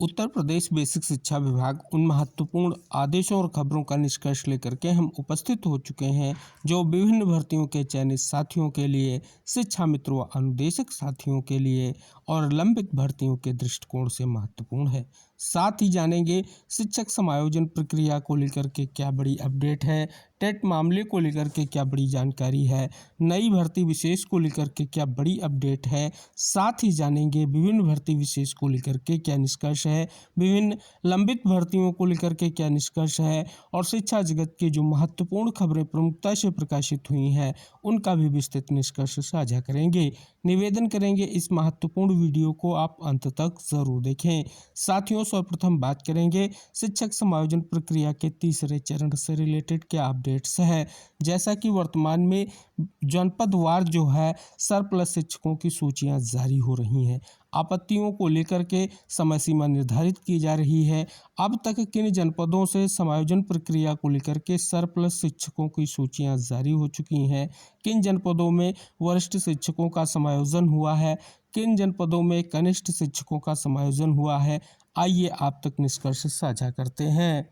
Uttar Pradesh basic शिक्षा विभाग उन महत्वपूर्ण आदेशों और खबरों का निष्कर्ष लेकर के हम उपस्थित हो चुके हैं जो विभिन्न भर्तियों के चयनित साथियों के लिए, शिक्षा मित्रों व अनुदेशक साथियों के लिए और लंबित भर्तियों के दृष्टिकोण से महत्वपूर्ण है। साथ ही जानेंगे शिक्षक समायोजन प्रक्रिया को लेकर के क्या बड़ी अपडेट है, टेट मामले को लेकर के क्या बड़ी जानकारी है, नई भर्ती विशेष को लेकर के क्या बड़ी अपडेट है। साथ ही जानेंगे विभिन्न भर्ती विशेष को लेकर के क्या निष्कर्ष है, विभिन्न लंबित भर्तियों को लेकर के क्या निष्कर्ष है और शिक्षा जगत की जो महत्वपूर्ण खबरें प्रमुखता से प्रकाशित हुई हैं उनका भी विस्तृत निष्कर्ष साझा करेंगे। निवेदन करेंगे इस महत्वपूर्ण वीडियो को आप अंत तक जरूर देखें। साथियों, सर्वप्रथम बात करेंगे शिक्षक समायोजन प्रक्रिया के तीसरे चरण से रिलेटेड क्या अपडेट्स है। जैसा कि वर्तमान में जनपदवार जो है सरप्लस शिक्षकों की सूचियां जारी हो रही हैं, आपत्तियों को लेकर के समय सीमा निर्धारित की जा रही है। अब तक किन जनपदों से समायोजन प्रक्रिया को लेकर के सरप्लस शिक्षकों की सूचियां जारी हो चुकी हैं, किन जनपदों में वरिष्ठ शिक्षकों का समायोजन हुआ है, किन जनपदों में कनिष्ठ शिक्षकों का समायोजन हुआ है, आइए आप तक निष्कर्ष साझा करते हैं।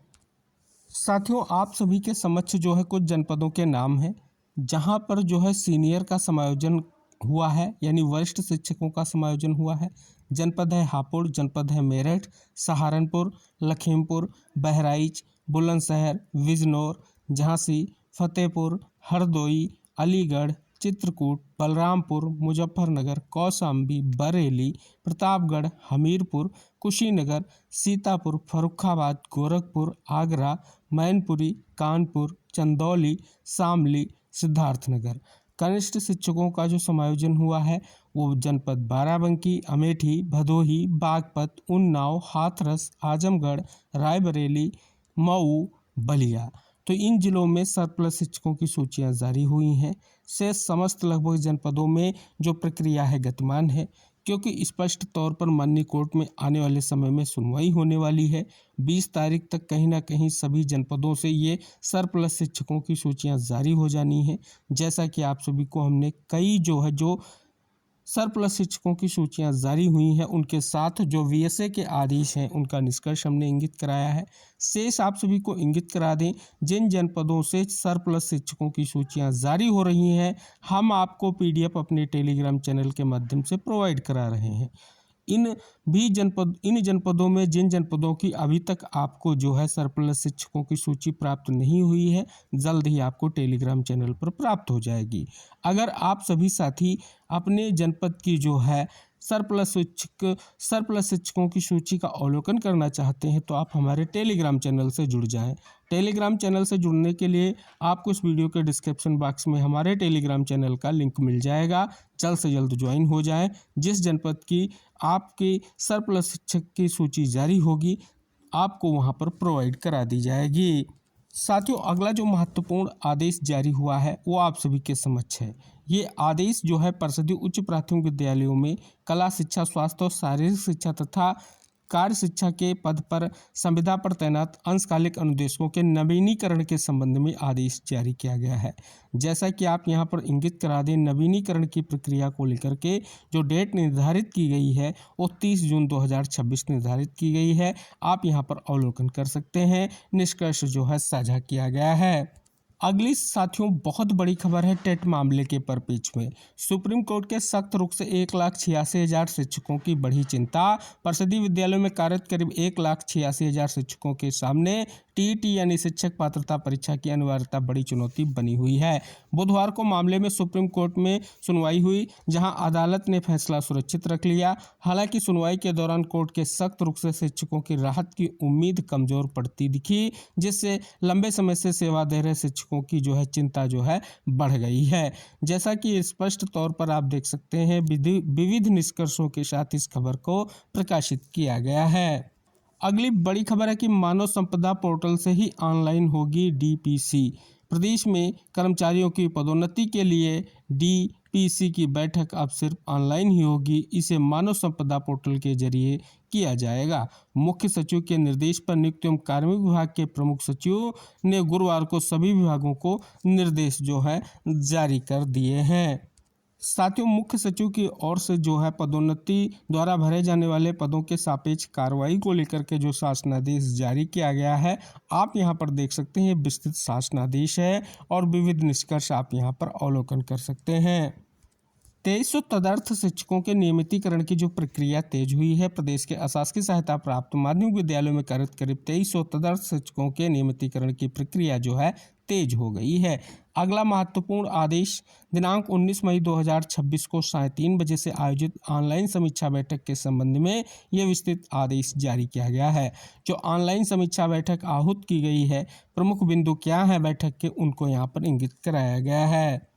साथियों, आप सभी के समक्ष जो है कुछ जनपदों के नाम हैं जहां पर जो है सीनियर का समायोजन हुआ है, यानी वरिष्ठ शिक्षकों का समायोजन हुआ है। जनपद है हापुड़, जनपद है मेरठ, सहारनपुर, लखीमपुर, बहराइच, बुलंदशहर, बिजनौर, झांसी, फतेहपुर, हरदोई, अलीगढ़, चित्रकूट, बलरामपुर, मुजफ्फरनगर, कौशाम्बी, बरेली, प्रतापगढ़, हमीरपुर, कुशीनगर, सीतापुर, फर्रुखाबाद, गोरखपुर, आगरा, मैनपुरी, कानपुर, चंदौली, शामली, सिद्धार्थनगर। कनिष्ठ शिक्षकों का जो समायोजन हुआ है वो जनपद बाराबंकी, अमेठी, भदोही, बागपत, उन्नाव, हाथरस, आजमगढ़, रायबरेली, मऊ, बलिया। तो इन जिलों में सरप्लस शिक्षकों की सूचियां जारी हुई हैं। से समस्त लगभग जनपदों में जो प्रक्रिया है गतिमान है, क्योंकि स्पष्ट तौर पर माननीय कोर्ट में आने वाले समय में सुनवाई होने वाली है। 20 तारीख तक कहीं ना कहीं सभी जनपदों से ये सरप्लस शिक्षकों की सूचियां जारी हो जानी है। जैसा कि आप सभी को हमने कई जो सरप्लस शिक्षकों की सूचियां जारी हुई हैं उनके साथ जो वीएसए के आदेश हैं उनका निष्कर्ष हमने इंगित कराया है। शेष आप सभी को इंगित करा दें, जिन जनपदों से सरप्लस शिक्षकों की सूचियां जारी हो रही हैं हम आपको पीडीएफ अपने टेलीग्राम चैनल के माध्यम से प्रोवाइड करा रहे हैं। इन जनपदों में जिन जनपदों की अभी तक आपको जो है सरप्लस शिक्षकों की सूची प्राप्त नहीं हुई है, जल्द ही आपको टेलीग्राम चैनल पर प्राप्त हो जाएगी। अगर आप सभी साथी अपने जनपद की जो है सरप्लस शिक्षकों की सूची का अवलोकन करना चाहते हैं तो आप हमारे टेलीग्राम चैनल से जुड़ जाएं। टेलीग्राम चैनल से जुड़ने के लिए आपको इस वीडियो के डिस्क्रिप्शन बॉक्स में हमारे टेलीग्राम चैनल का लिंक मिल जाएगा। जल्द से जल्द ज्वाइन हो जाएं। जिस जनपद की आपकी सरप्लस शिक्षक की सूची जारी होगी आपको वहां पर प्रोवाइड करा दी जाएगी। साथियों, अगला जो महत्वपूर्ण आदेश जारी हुआ है वो आप सभी के समक्ष है। ये आदेश जो है परिषदीय उच्च प्राथमिक विद्यालयों में कला शिक्षा, स्वास्थ्य और शारीरिक शिक्षा तथा कार्य शिक्षा के पद पर संविदा पर तैनात अंशकालिक अनुदेशकों के नवीनीकरण के संबंध में आदेश जारी किया गया है। जैसा कि आप यहां पर इंगित करा दें, नवीनीकरण की प्रक्रिया को लेकर के जो डेट निर्धारित की गई है वो 30 जून 2026 निर्धारित की गई है। आप यहां पर अवलोकन कर सकते हैं। निष्कर्ष जो है साझा किया गया है। अगली साथियों बहुत बड़ी खबर है टेट मामले के परिप्रेक्ष्य में सुप्रीम कोर्ट के सख्त रुख से 1,86,000 शिक्षकों की बढ़ी चिंता। परिषदीय विद्यालयों में कार्यरत करीब 1,86,000 शिक्षकों के सामने टीईटी यानी शिक्षक पात्रता परीक्षा की अनिवार्यता बड़ी चुनौती बनी हुई है। बुधवार को मामले में सुप्रीम कोर्ट में सुनवाई हुई, जहां अदालत ने फैसला सुरक्षित रख लिया। हालांकि सुनवाई के दौरान कोर्ट के सख्त रुख से शिक्षकों की राहत की उम्मीद कमजोर पड़ती दिखी, जिससे लंबे समय से सेवा दे रहे शिक्षकों की जो है चिंता जो है बढ़ गई है। जैसा कि स्पष्ट तौर पर आप देख सकते हैं, विविध निष्कर्षों के साथ इस खबर को प्रकाशित किया गया है। अगली बड़ी खबर है कि मानव संपदा पोर्टल से ही ऑनलाइन होगी डीपीसी। प्रदेश में कर्मचारियों की पदोन्नति के लिए डीपीसी की बैठक अब सिर्फ ऑनलाइन ही होगी। इसे मानव संपदा पोर्टल के जरिए किया जाएगा। मुख्य सचिव के निर्देश पर नियुक्त एवं कार्मिक विभाग के प्रमुख सचिव ने गुरुवार को सभी विभागों को निर्देश जो है जारी कर दिए हैं। साथियों, मुख्य सचिव की ओर से जो है पदोन्नति द्वारा भरे जाने वाले पदों के सापेक्ष कार्रवाई को लेकर के जो शासनादेश जारी किया गया है, आप यहां पर देख सकते हैं। ये विस्तृत शासनादेश है और विविध निष्कर्ष आप यहां पर अवलोकन कर सकते हैं। 2300 तदर्थ शिक्षकों के नियमितीकरण की जो प्रक्रिया तेज हुई है। प्रदेश के अशासकीय सहायता प्राप्त माध्यमिक विद्यालयों में कार्यरत करीब 2300 तदर्थ शिक्षकों के नियमितीकरण की प्रक्रिया जो है तेज हो गई है। अगला महत्वपूर्ण आदेश दिनांक 19 मई 2026 को 3:30 बजे से आयोजित ऑनलाइन समीक्षा बैठक के संबंध में यह विस्तृत आदेश जारी किया गया है। जो ऑनलाइन समीक्षा बैठक आहूत की गई है, प्रमुख बिंदु क्या है बैठक के, उनको यहाँ पर इंगित कराया गया है।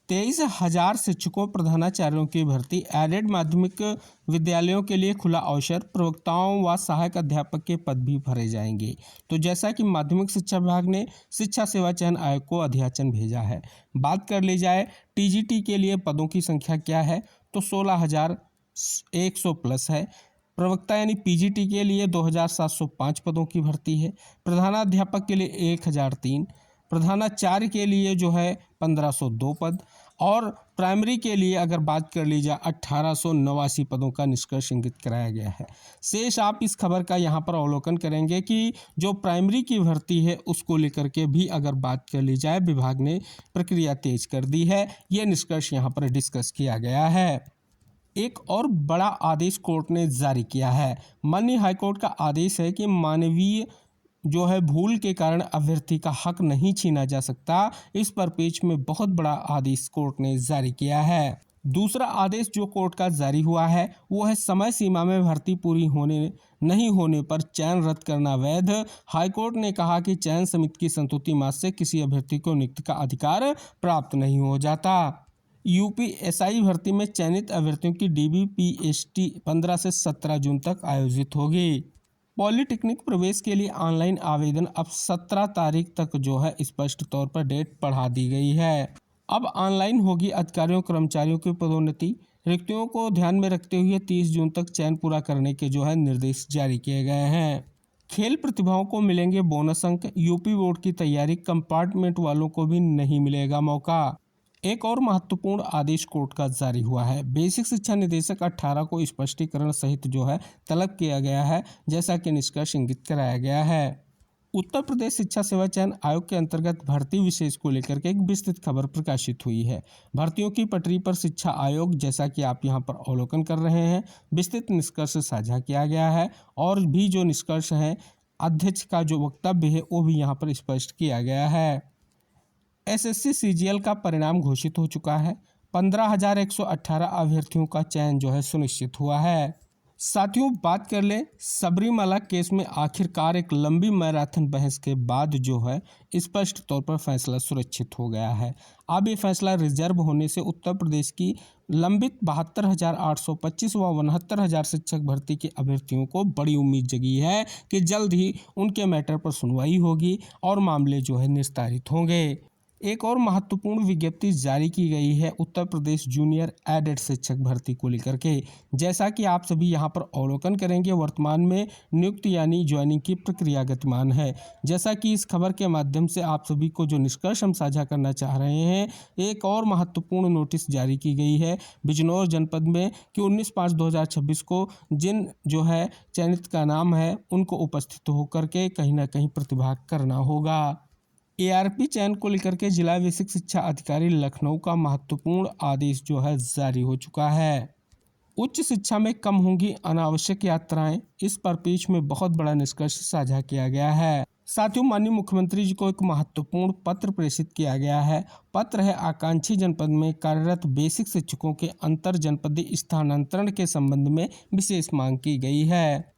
23,000 शिक्षकों प्रधानाचार्यों की भर्ती, एडेड माध्यमिक विद्यालयों के लिए खुला अवसर, प्रवक्ताओं व सहायक अध्यापक के पद भी भरे जाएंगे। तो जैसा कि माध्यमिक शिक्षा विभाग ने शिक्षा सेवा चयन आयोग को अध्याचन भेजा है। बात कर ली जाए टीजीटी के लिए पदों की संख्या क्या है, तो 16,100 प्लस है। प्रवक्ता यानी पीजीटी के लिए 2,705 पदों की भर्ती है। प्रधानाध्यापक के लिए 1,003, प्रधानाचार्य के लिए जो है 1,502 पद, और प्राइमरी के लिए अगर बात कर ली जाए 1,889 पदों का निष्कर्ष इंगित कराया गया है। शेष आप इस खबर का यहाँ पर अवलोकन करेंगे कि जो प्राइमरी की भर्ती है उसको लेकर के भी अगर बात कर ली जाए, विभाग ने प्रक्रिया तेज कर दी है। ये निष्कर्ष यहाँ पर डिस्कस किया गया है। एक और बड़ा आदेश कोर्ट ने जारी किया है। माननीय हाईकोर्ट का आदेश है कि मानवीय जो है भूल के कारण अभ्यर्थी का हक नहीं छीना जा सकता। इस परिप्रेक्ष्य में बहुत बड़ा आदेश कोर्ट ने जारी किया है। दूसरा आदेश जो कोर्ट का जारी हुआ है वो है समय सीमा में भर्ती पूरी नहीं होने पर चयन रद्द करना वैध। हाईकोर्ट ने कहा कि चयन समिति की संतुष्टि मात्र से किसी अभ्यर्थी को नियुक्ति का अधिकार प्राप्त नहीं हो जाता। यूपीएसआई भर्ती में चयनित अभ्यर्थियों की डीबीपीएसटी 15 से 17 जून तक आयोजित होगी। पॉलिटेक्निक प्रवेश के लिए ऑनलाइन आवेदन अब 17 तारीख तक जो है स्पष्ट तौर पर डेट बढ़ा दी गई है। अब ऑनलाइन होगी अधिकारियों कर्मचारियों की पदोन्नति। रिक्तियों को ध्यान में रखते हुए 30 जून तक चयन पूरा करने के जो है निर्देश जारी किए गए हैं। खेल प्रतिभाओं को मिलेंगे बोनस अंक। यूपी बोर्ड की तैयारी कंपार्टमेंट वालों को भी नहीं मिलेगा मौका। एक और महत्वपूर्ण आदेश कोर्ट का जारी हुआ है। बेसिक शिक्षा निदेशक 18 को स्पष्टीकरण सहित जो है तलब किया गया है, जैसा कि निष्कर्ष इंगित कराया गया है। उत्तर प्रदेश शिक्षा सेवा चयन आयोग के अंतर्गत भर्ती विशेष को लेकर के एक विस्तृत खबर प्रकाशित हुई है। भर्तियों की पटरी पर शिक्षा आयोग, जैसा कि आप यहां पर अवलोकन कर रहे हैं, विस्तृत निष्कर्ष साझा किया गया है। और भी जो निष्कर्ष है, अध्यक्ष का जो वक्तव्य है वो भी यहाँ पर स्पष्ट किया गया है। एसएससी सीजीएल का परिणाम घोषित हो चुका है। 15,118 अभ्यर्थियों का चयन जो है सुनिश्चित हुआ है। साथियों, बात कर ले सबरीमाला केस में आखिरकार एक लंबी मैराथन बहस के बाद जो है स्पष्ट तौर पर फैसला सुरक्षित हो गया है। अब ये फैसला रिजर्व होने से उत्तर प्रदेश की लंबित 72,825 व 69,000 शिक्षक भर्ती के अभ्यर्थियों को बड़ी उम्मीद जगी है कि जल्द ही उनके मैटर पर सुनवाई होगी और मामले जो है निस्तारित होंगे। एक और महत्वपूर्ण विज्ञप्ति जारी की गई है उत्तर प्रदेश जूनियर एडेड शिक्षक भर्ती को लेकर के। जैसा कि आप सभी यहां पर अवलोकन करेंगे, वर्तमान में नियुक्ति यानी ज्वाइनिंग की प्रक्रिया गतिमान है। जैसा कि इस खबर के माध्यम से आप सभी को जो निष्कर्ष हम साझा करना चाह रहे हैं, एक और महत्वपूर्ण नोटिस जारी की गई है बिजनौर जनपद में कि 19/5/2026 को जिन जो है चयनित का नाम है उनको उपस्थित होकर के कहीं ना कहीं प्रतिभाग करना होगा। एआरपी चयन को लेकर के जिला बेसिक शिक्षा अधिकारी लखनऊ का महत्वपूर्ण आदेश जो है जारी हो चुका है। उच्च शिक्षा में कम होंगी अनावश्यक यात्राएं, इस परिप्रेक्ष्य में बहुत बड़ा निष्कर्ष साझा किया गया है। साथियों, माननीय मुख्यमंत्री जी को एक महत्वपूर्ण पत्र प्रेषित किया गया है। पत्र है आकांक्षी जनपद में कार्यरत बेसिक शिक्षकों के अंतर जनपदीय स्थानांतरण के संबंध में विशेष मांग की गई है।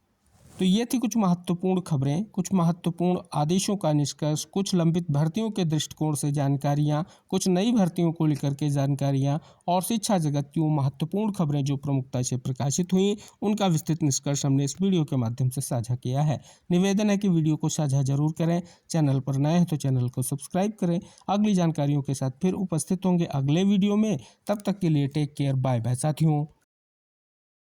तो ये थी कुछ महत्वपूर्ण खबरें, कुछ महत्वपूर्ण आदेशों का निष्कर्ष, कुछ लंबित भर्तियों के दृष्टिकोण से जानकारियां, कुछ नई भर्तियों को लेकर के जानकारियां और शिक्षा जगत की वो महत्वपूर्ण खबरें जो प्रमुखता से प्रकाशित हुई, उनका विस्तृत निष्कर्ष हमने इस वीडियो के माध्यम से साझा किया है। निवेदन है कि वीडियो को साझा जरूर करें। चैनल पर नए हैं तो चैनल को सब्सक्राइब करें। अगली जानकारियों के साथ फिर उपस्थित होंगे अगले वीडियो में। तब तक के लिए टेक केयर, बाय बाय साथियों।